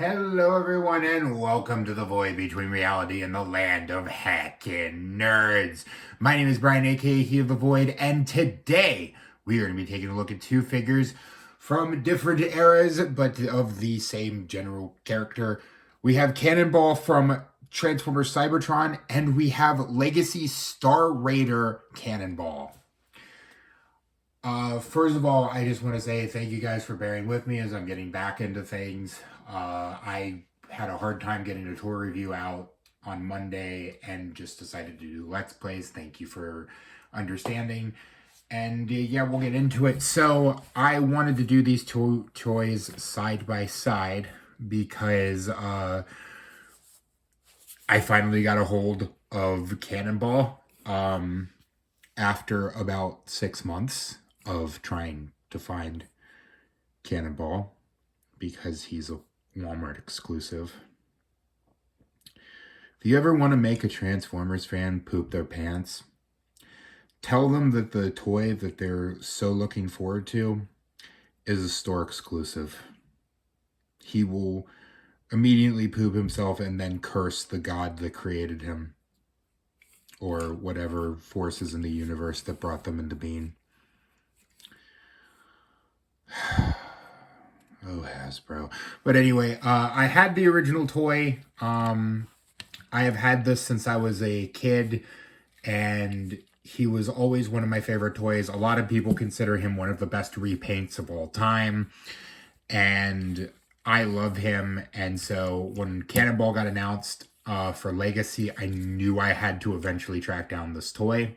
Hello everyone and welcome to the void between reality and the land of hackin' nerds. My name is Brian, aka He of the Void, and today we are going to be taking a look at two figures from different eras but of the same general character. We have Cannonball from Transformers Cybertron and we have Legacy Star Raider Cannonball. First of all, I just want to say thank you guys for bearing with me as I'm getting back into things. I had a hard time getting a tour review out on Monday and just decided to do Let's Plays. Thank you for understanding. And yeah, we'll get into it. So I wanted to do these two toys side by side because I finally got a hold of Cannonball after about 6 months of trying to find Cannonball because he's a Walmart exclusive. If you ever want to make a Transformers fan poop their pants, tell them that the toy that they're so looking forward to is a store exclusive. He will immediately poop himself and then curse the god that created him, or whatever forces in the universe that brought them into being. Oh, Hasbro. But anyway, I had the original toy. I have had this since I was a kid, and he was always one of my favorite toys. A lot of people consider him one of the best repaints of all time, and I love him. And so when Cannonball got announced for Legacy, I knew I had to eventually track down this toy.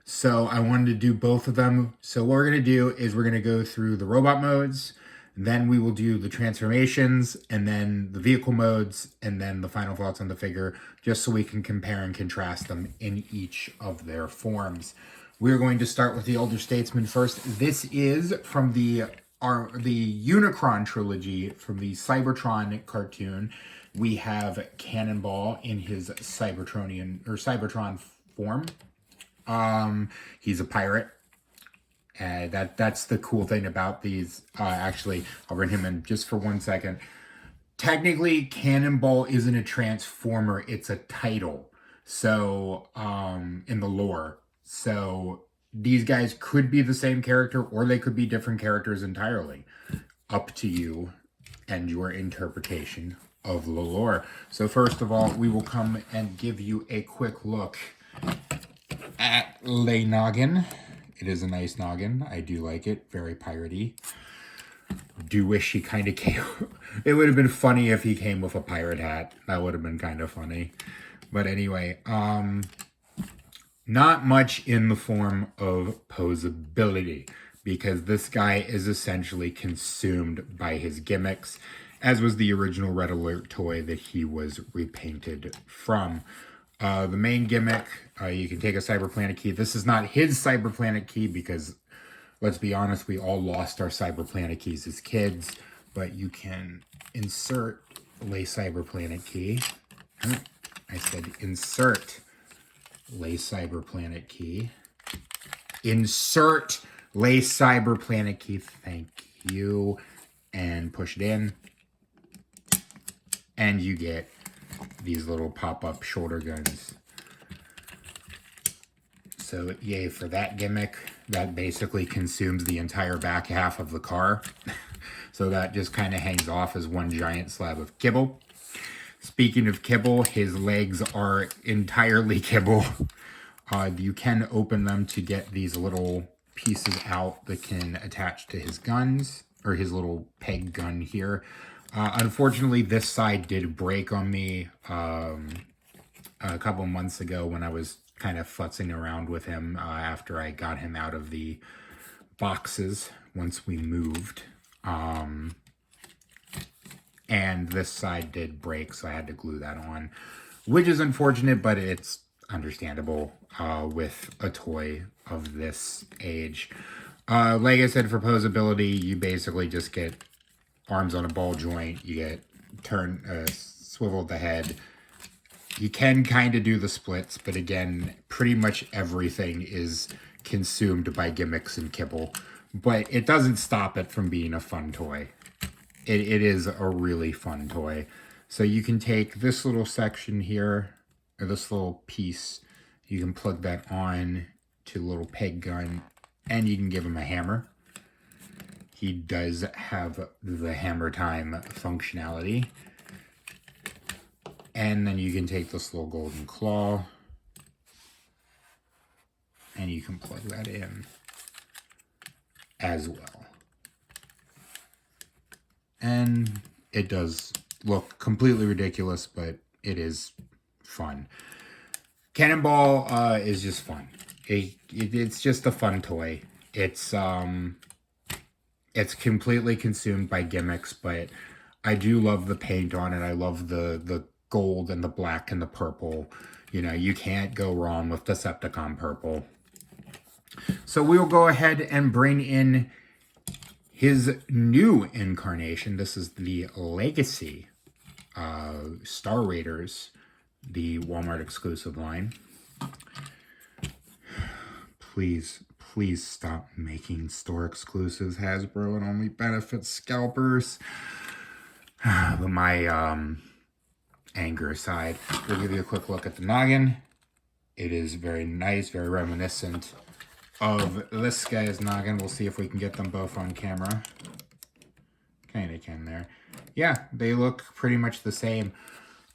So I wanted to do both of them. So what we're going to do is we're going to go through the robot modes, then we will do the transformations, and then the vehicle modes, and then the final thoughts on the figure, just so we can compare and contrast them in each of their forms. We're going to start with the Older Statesman first. This is from the Unicron trilogy from the Cybertron cartoon. We have Cannonball in his Cybertron form. He's a pirate. That's the cool thing about these. Actually, I'll bring him in just for 1 second. Technically, Cannonball isn't a Transformer, it's a title. So, in the lore. So, these guys could be the same character, or they could be different characters entirely. Up to you and your interpretation of the lore. So, first of all, we will come and give you a quick look at Le Noggin. It is a nice noggin. I do like it. Very piratey. Do wish he kind of came. It would have been funny if he came with a pirate hat. That would have been kind of funny. But anyway, not much in the form of posability, because this guy is essentially consumed by his gimmicks, as was the original Red Alert toy that he was repainted from. The main gimmick, you can take a Cyberplanet key. This is not his Cyberplanet key because, let's be honest, we all lost our Cyberplanet keys as kids. But you can insert Le Cyberplanet key. I said insert Le Cyberplanet key. Insert Le Cyberplanet key. Thank you. And push it in. And you get these little pop-up shoulder guns. So yay for that gimmick. That basically consumes the entire back half of the car. So that just kind of hangs off as one giant slab of kibble. Speaking of kibble, his legs are entirely kibble. You can open them to get these little pieces out that can attach to his guns, or his little peg gun here. Unfortunately, this side did break on me a couple months ago when I was kind of futzing around with him after I got him out of the boxes once we moved. And this side did break, so I had to glue that on, which is unfortunate, but it's understandable with a toy of this age. Like I said, for posability, you basically just get arms on a ball joint, you get swivel the head. You can kind of do the splits, but again, pretty much everything is consumed by gimmicks and kibble. But it doesn't stop it from being a fun toy. it is a really fun toy. So you can take this little section here, or this little piece, you can plug that on to a little peg gun, and you can give him a hammer. He does have the hammer time functionality. And then you can take this little golden claw, and you can plug that in as well. And it does look completely ridiculous, but it is fun. Cannonball is just fun. It's just a fun toy. It's completely consumed by gimmicks, but I do love the paint on it. I love the gold and the black and the purple. You know, you can't go wrong with Decepticon purple. So we'll go ahead and bring in his new incarnation. This is the Legacy Star Raiders, the Walmart exclusive line. Please stop making store exclusives, Hasbro. It only benefits scalpers. But my anger aside, we'll give you a quick look at the noggin. It is very nice, very reminiscent of this guy's noggin. We'll see if we can get them both on camera. Kind of can there. Yeah, they look pretty much the same.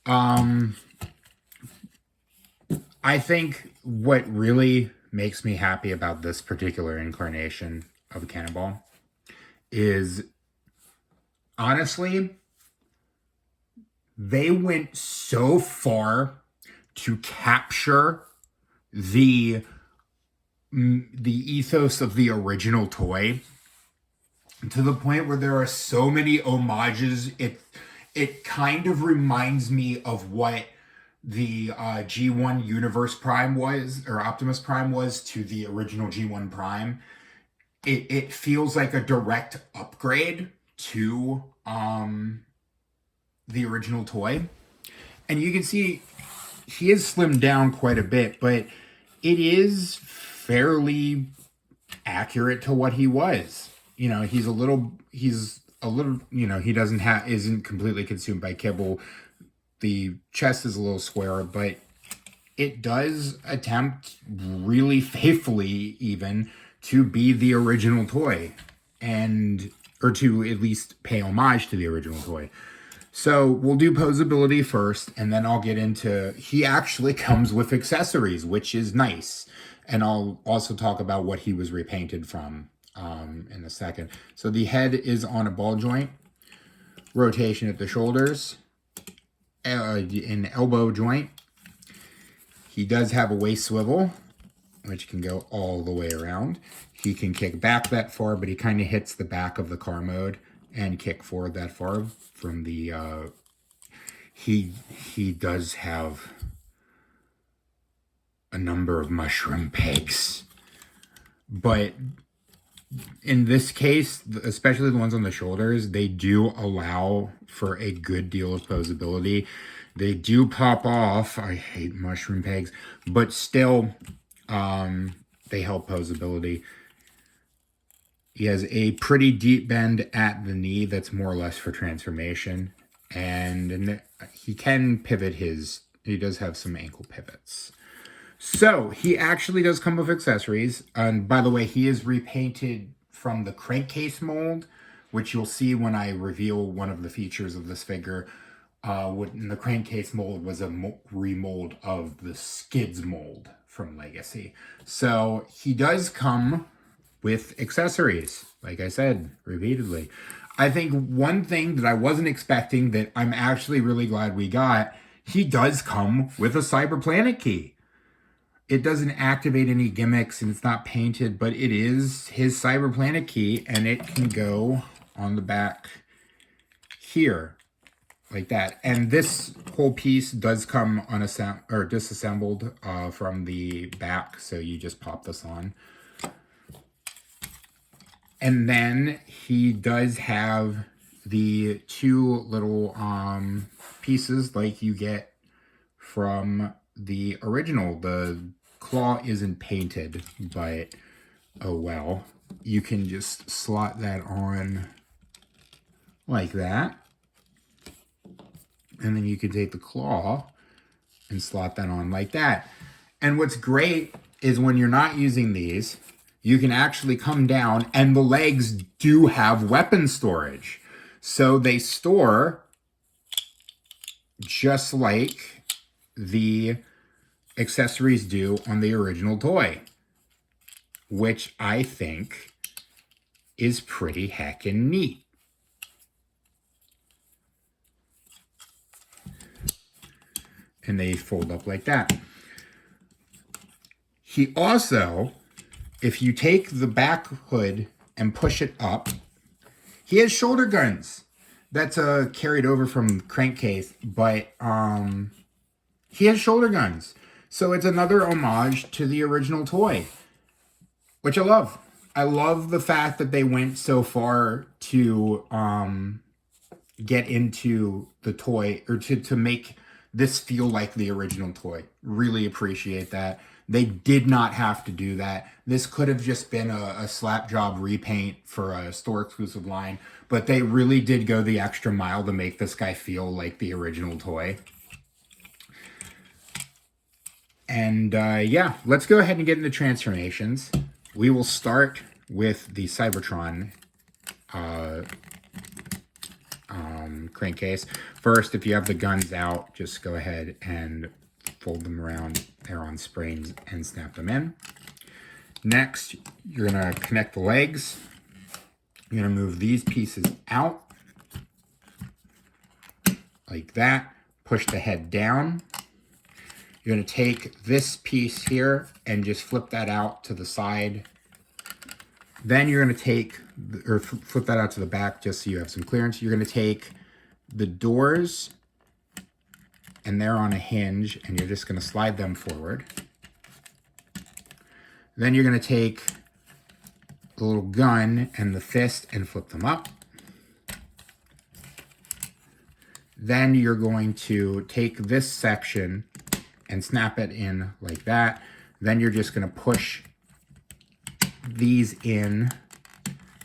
I think what really makes me happy about this particular incarnation of Cannonball is, honestly, they went so far to capture the ethos of the original toy, to the point where there are so many homages. It kind of reminds me of what the G1 Universe Prime was, or Optimus Prime was, to the original G1 Prime. It feels like a direct upgrade to the original toy. And you can see he is slimmed down quite a bit, but it is fairly accurate to what he was. You know, he's a little, you know, he isn't completely consumed by kibble. The chest is a little squarer, but it does attempt really faithfully even to be the original toy, or to at least pay homage to the original toy. So we'll do posability first, and then I'll get into, he actually comes with accessories, which is nice. And I'll also talk about what he was repainted from in a second. So the head is on a ball joint, rotation at the shoulders, an elbow joint. He does have a waist swivel, which can go all the way around. He can kick back that far, but he kind of hits the back of the car mode and kick forward that far from the, he does have a number of mushroom pegs, but in this case, especially the ones on the shoulders, they do allow for a good deal of posability. They do pop off. I hate mushroom pegs, but still, they help posability. He has a pretty deep bend at the knee that's more or less for transformation. And he can pivot he does have some ankle pivots. So he actually does come with accessories. And by the way, he is repainted from the crankcase mold, which you'll see when I reveal one of the features of this figure. The crankcase mold was a remold of the Skids mold from Legacy. So he does come with accessories, like I said repeatedly. I think one thing that I wasn't expecting that I'm actually really glad we got, he does come with a Cyberplanet key. It doesn't activate any gimmicks and it's not painted, but it is his Cyberplanet key, and it can go on the back here like that. And this whole piece does come disassembled from the back, so you just pop this on. And then he does have the two little pieces like you get from the original. The claw isn't painted, but oh well. You can just slot that on like that. And then you can take the claw and slot that on like that. And what's great is when you're not using these, you can actually come down, and the legs do have weapon storage. So they store just like the accessories do on the original toy, which I think is pretty heckin' neat. And they fold up like that. He also, if you take the back hood and push it up, he has shoulder guns. That's carried over from Crankcase, but he has shoulder guns. So it's another homage to the original toy, which I love. I love the fact that they went so far to get into the toy, or to make this feel like the original toy. Really appreciate that. They did not have to do that. This could have just been a slap job repaint for a store exclusive line, but they really did go the extra mile to make this guy feel like the original toy. And yeah, let's go ahead and get into transformations. We will start with the Cybertron crankcase. First, if you have the guns out, just go ahead and fold them around there on springs and snap them in. Next, you're going to connect the legs. You're going to move these pieces out like that. Push the head down. You're going to take this piece here and just flip that out to the side. Then you're going to take, or flip that out to the back just so you have some clearance. You're going to take the doors, and they're on a hinge, and you're just going to slide them forward. Then you're going to take the little gun and the fist and flip them up. Then you're going to take this section and snap it in like that. Then you're just going to push these in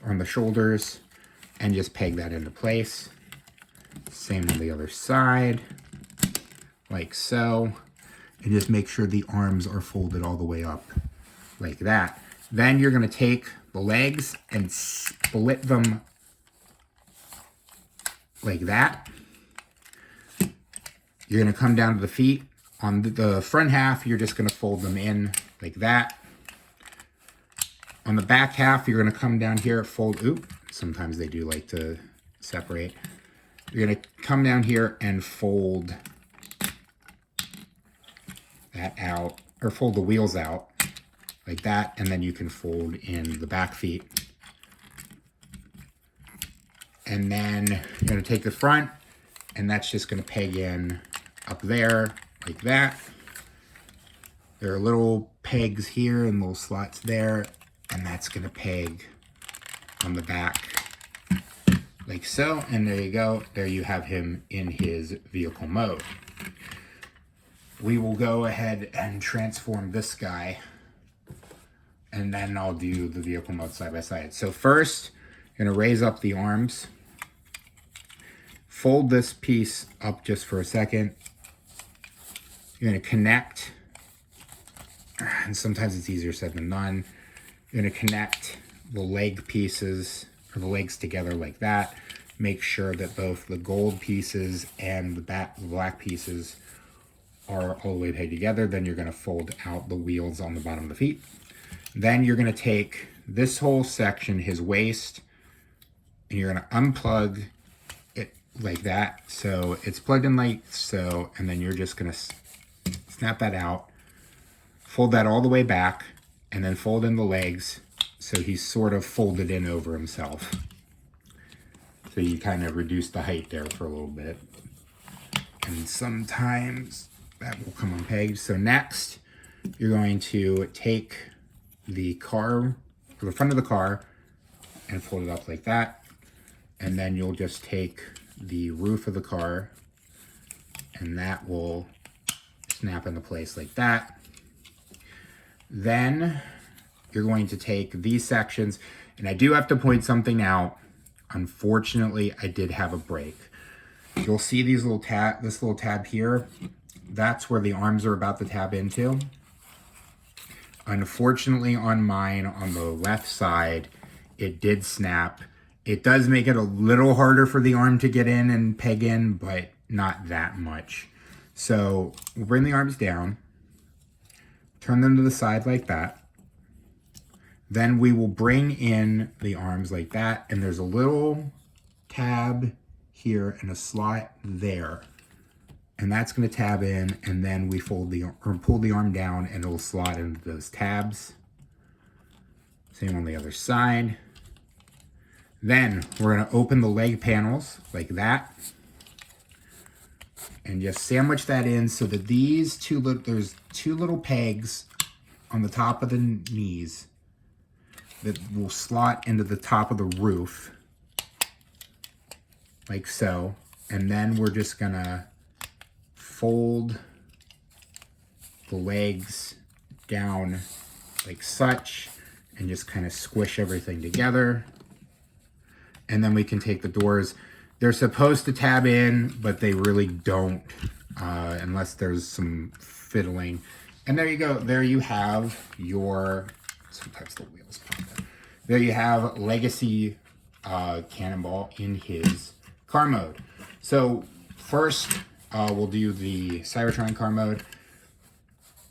on the shoulders and just peg that into place. Same on the other side, like so. And just make sure the arms are folded all the way up like that. Then you're going to take the legs and split them like that. You're going to come down to the feet. On the front half, you're just going to fold them in like that. On the back half, you're going to come down here, fold, sometimes they do like to separate. You're going to come down here and fold that out, or fold the wheels out like that, and then you can fold in the back feet. And then you're going to take the front, and that's just going to peg in up there like that. There are little pegs here and little slots there, and that's going to peg on the back like so. And there you go. There you have him in his vehicle mode. We will go ahead and transform this guy, and then I'll do the vehicle mode side by side. So first, I'm going to raise up the arms, fold this piece up just for a second. You're going to connect, and sometimes it's easier said than done. You're going to connect the leg pieces, or the legs together like that. Make sure that both the gold pieces and the black pieces are all the way pegged together. Then you're going to fold out the wheels on the bottom of the feet. Then you're going to take this whole section, his waist, and you're going to unplug it like that. So it's plugged in like so, and then you're just going to snap that out, fold that all the way back, and then fold in the legs so he's sort of folded in over himself. So you kind of reduce the height there for a little bit. And sometimes that will come unpegged. So next, you're going to take the car, or the front of the car, and fold it up like that. And then you'll just take the roof of the car, and that will snap into place like that. Then you're going to take these sections, and I do have to point something out. Unfortunately, I did have a break. You'll see these little this little tab here. That's where the arms are about to tab into. Unfortunately, on mine, on the left side, it did snap. It does make it a little harder for the arm to get in and peg in, but not that much. So we'll bring the arms down, turn them to the side like that. Then we will bring in the arms like that, and there's a little tab here and a slot there. And that's going to tab in, and then we fold the or pull the arm down, and it'll slot into those tabs. Same on the other side. Then we're going to open the leg panels like that, and just sandwich that in so that these there's two little pegs on the top of the knees that will slot into the top of the roof, like so. And then we're just going to fold the legs down like such and just kind of squish everything together. And then we can take the doors. They're supposed to tab in, but they really don't unless there's some fiddling. And there you go. There you have your, sometimes the wheels pop out. There you have Legacy Cannonball in his car mode. So first, we'll do the Cybertron car mode.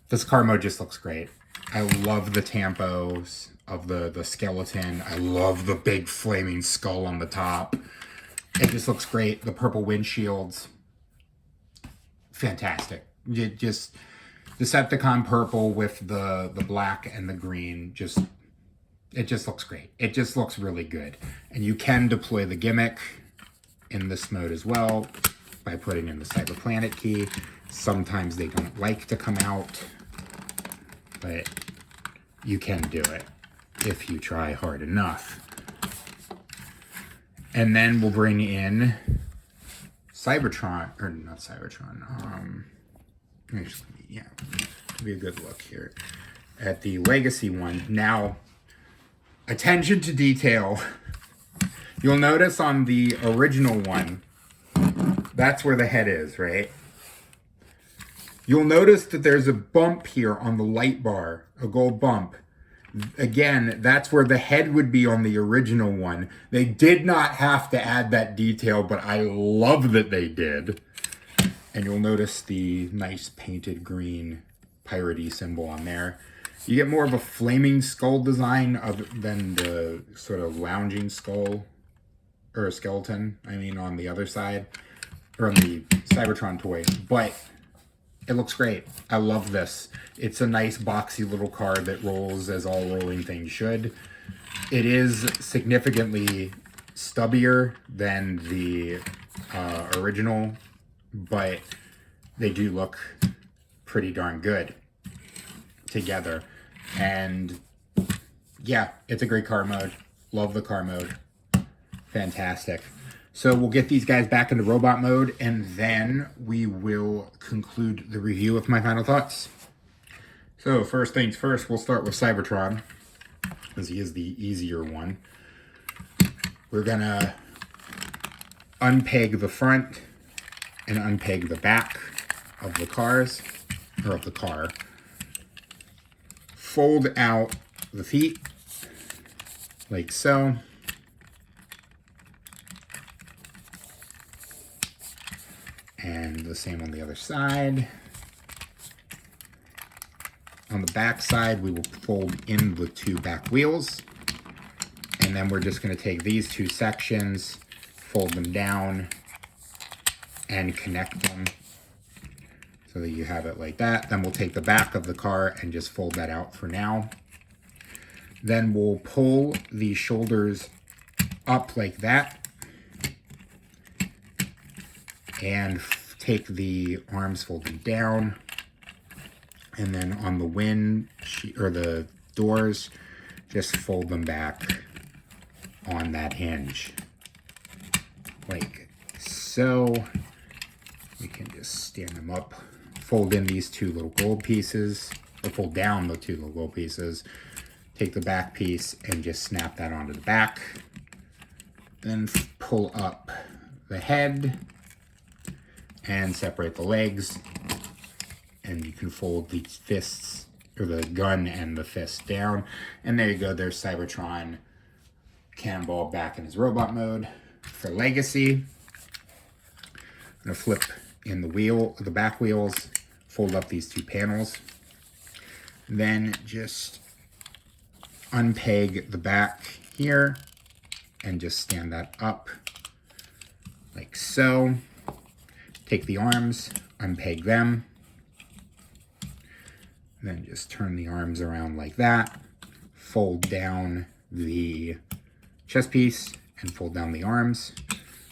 This car mode just looks great. I love the tampos of the skeleton. I love the big flaming skull on the top. It just looks great. The purple windshields, fantastic. Just Decepticon purple with the black and the green, it just looks great. It just looks really good. And you can deploy the gimmick in this mode as well by putting in the Cyberplanet key. Sometimes they don't like to come out, but you can do it if you try hard enough. And then we'll bring in Cybertron, or not Cybertron, yeah, be a good look here at the Legacy one. Now, attention to detail. You'll notice on the original one, that's where the head is, right? You'll notice that there's a bump here on the light bar, a gold bump. Again, that's where the head would be on the original one. They did not have to add that detail, but I love that they did. And you'll notice the nice painted green piratey symbol on there. You get more of a flaming skull design than the sort of lounging skull, or a skeleton, I mean, on the other side, or on the Cybertron toy. But it looks great. I love this. It's a nice boxy little car that rolls as all rolling things should. It is significantly stubbier than the original, but they do look pretty darn good together. And yeah, it's a great car mode. Love the car mode. Fantastic. So we'll get these guys back into robot mode, and then we will conclude the review with my final thoughts. So first things first, we'll start with Cybertron, because he is the easier one. We're gonna unpeg the front and unpeg the back of the cars, or of the car. Fold out the feet, like so. And the same on the other side. On the back side, we will fold in the two back wheels. And then we're just going to take these two sections, fold them down, and connect them so that you have it like that. Then we'll take the back of the car and just fold that out for now. Then we'll pull the shoulders up like that and take the arms folded down. And then on the or the doors, just fold them back on that hinge, like so. We can just stand them up, fold in these two little gold pieces, or fold down the two little gold pieces, take the back piece and just snap that onto the back, Then pull up the head and separate the legs. And you can fold the fists, or the gun and the fist down. And there you go, there's Cybertron Cannonball back in his robot mode. For Legacy, I'm gonna flip in the back wheels, fold up these two panels. Then just unpeg the back here and just stand that up like so. Take the arms, unpeg them, then just turn the arms around like that. Fold down the chest piece and fold down the arms.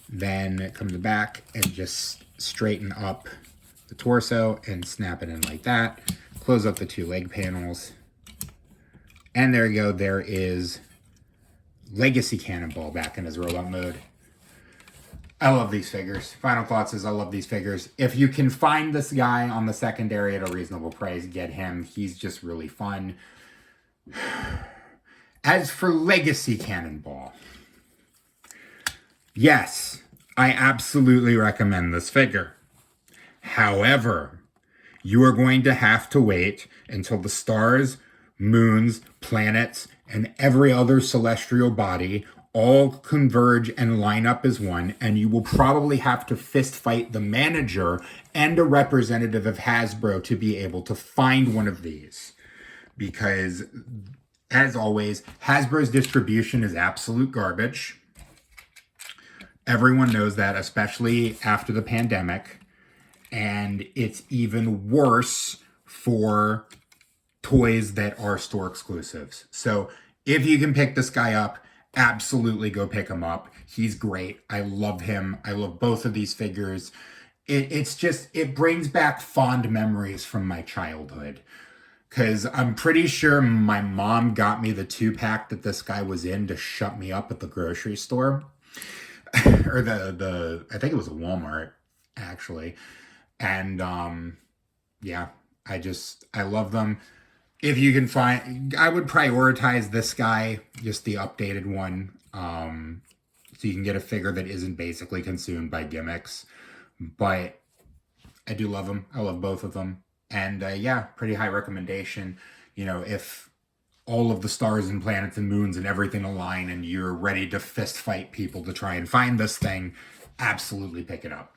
Then come to the back and just straighten up the torso and snap it in like that. Close up the two leg panels. And there you go, there is Legacy Cannonball back in his robot mode. I love these figures. Final thoughts is I love these figures. If you can find this guy on the secondary at a reasonable price, get him. He's just really fun. As for Legacy Cannonball, yes, I absolutely recommend this figure. However, you are going to have to wait until the stars, moons, planets, and every other celestial body all converge and line up as one, and you will probably have to fist fight the manager and a representative of Hasbro to be able to find one of these. Because, as always, Hasbro's distribution is absolute garbage. Everyone knows that, especially after the pandemic. And it's even worse for toys that are store exclusives. So if you can pick this guy up, absolutely go pick him up. He's great. I love him. I love both of these figures. It brings back fond memories from my childhood. Because I'm pretty sure my mom got me the 2-pack that this guy was in to shut me up at the grocery store. Or I think it was a Walmart, actually. And, yeah, I love them. If you can find, I would prioritize this guy, just the updated one, so you can get a figure that isn't basically consumed by gimmicks. But I do love them. I love both of them. And yeah, pretty high recommendation. You know, if all of the stars and planets and moons and everything align and you're ready to fist fight people to try and find this thing, absolutely pick it up.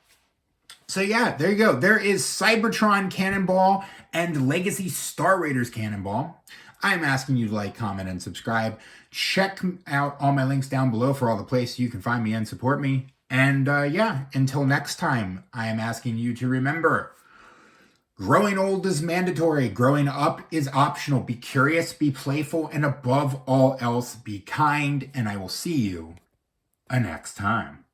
So yeah, there you go. There is Cybertron Cannonball and Legacy Star Raiders Cannonball. I'm asking you to like, comment, and subscribe. Check out all my links down below for all the places you can find me and support me. And yeah, until next time, I am asking you to remember, growing old is mandatory. Growing up is optional. Be curious, be playful, and above all else, be kind. And I will see you next time.